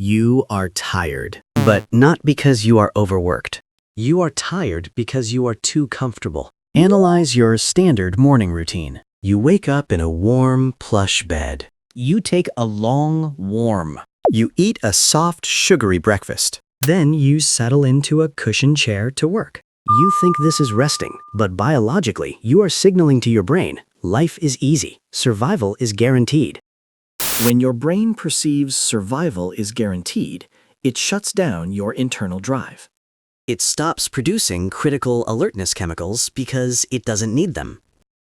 You are tired, but not because you are overworked. You are tired because you are too comfortable. Analyze your standard morning routine. You wake up in a warm, plush bed. You take a long, warm. You eat a soft, sugary breakfast. Then you settle into a cushioned chair to work. You think this is resting, but biologically, you are signaling to your brain, life is easy, survival is guaranteed. When your brain perceives survival is guaranteed, it shuts down your internal drive. It stops producing critical alertness chemicals because it doesn't need them.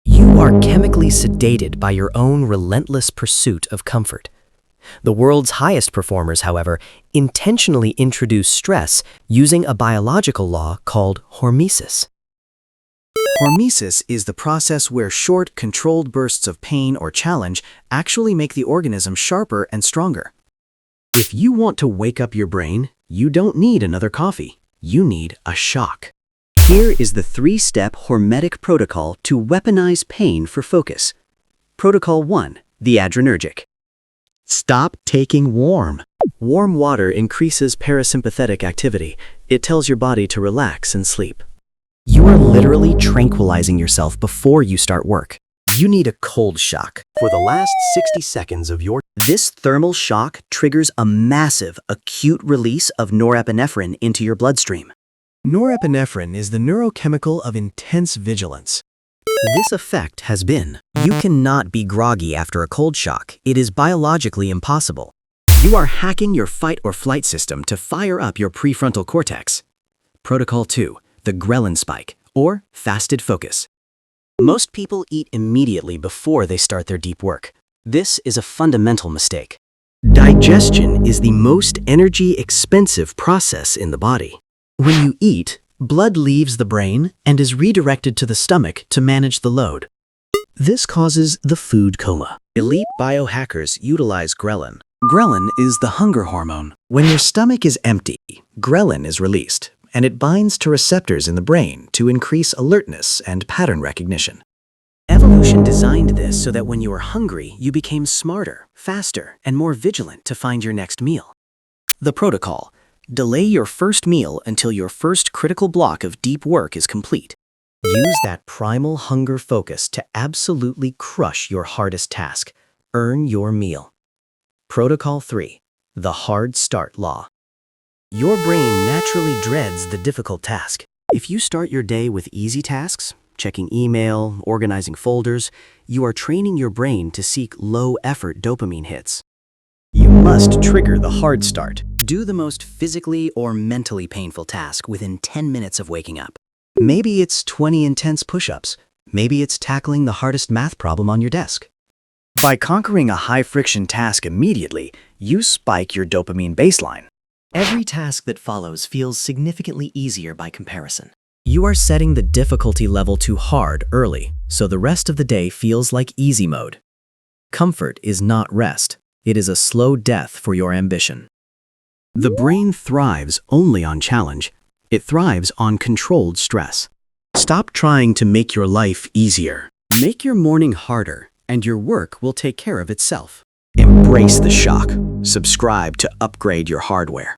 You are chemically sedated by your own relentless pursuit of comfort. The world's highest performers, however, intentionally introduce stress using a biological law called hormesis. Hormesis is the process where short, controlled bursts of pain or challenge actually make the organism sharper and stronger. If you want to wake up your brain, you don't need another coffee. You need a shock. Here is the 3-step hormetic protocol to weaponize pain for focus. Protocol 1, the adrenergic. Stop taking warm. Warm water increases parasympathetic activity. It tells your body to relax and sleep. You are literally tranquilizing yourself before you start work. You need a cold shock for the last 60 seconds of your... This thermal shock triggers a massive, acute release of norepinephrine into your bloodstream. Norepinephrine is the neurochemical of intense vigilance. This effect has been, you cannot be groggy after a cold shock. It is biologically impossible. You are hacking your fight or flight system to fire up your prefrontal cortex. Protocol 2, the Ghrelin Spike, or fasted focus. Most people eat immediately before they start their deep work. This is a fundamental mistake. Digestion is the most energy-expensive process in the body. When you eat, blood leaves the brain and is redirected to the stomach to manage the load. This causes the food coma. Elite biohackers utilize ghrelin. Ghrelin is the hunger hormone. When your stomach is empty, ghrelin is released, and it binds to receptors in the brain to increase alertness and pattern recognition. Evolution designed this so that when you were hungry, you became smarter, faster, and more vigilant to find your next meal. The protocol: delay your first meal until your first critical block of deep work is complete. Use that primal hunger focus to absolutely crush your hardest task. Earn your meal. Protocol 3, the hard start law. Your brain naturally dreads the difficult task. If you start your day with easy tasks, checking email, organizing folders, you are training your brain to seek low-effort dopamine hits. You must trigger the hard start. Do the most physically or mentally painful task within 10 minutes of waking up. Maybe it's 20 intense push-ups. Maybe it's tackling the hardest math problem on your desk. By conquering a high-friction task immediately, you spike your dopamine baseline. Every task that follows feels significantly easier by comparison. You are setting the difficulty level to hard early, so the rest of the day feels like easy mode. Comfort is not rest. It is a slow death for your ambition. The brain thrives only on challenge. It thrives on controlled stress. Stop trying to make your life easier. Make your morning harder, and your work will take care of itself. Embrace the shock. Subscribe to upgrade your hardware.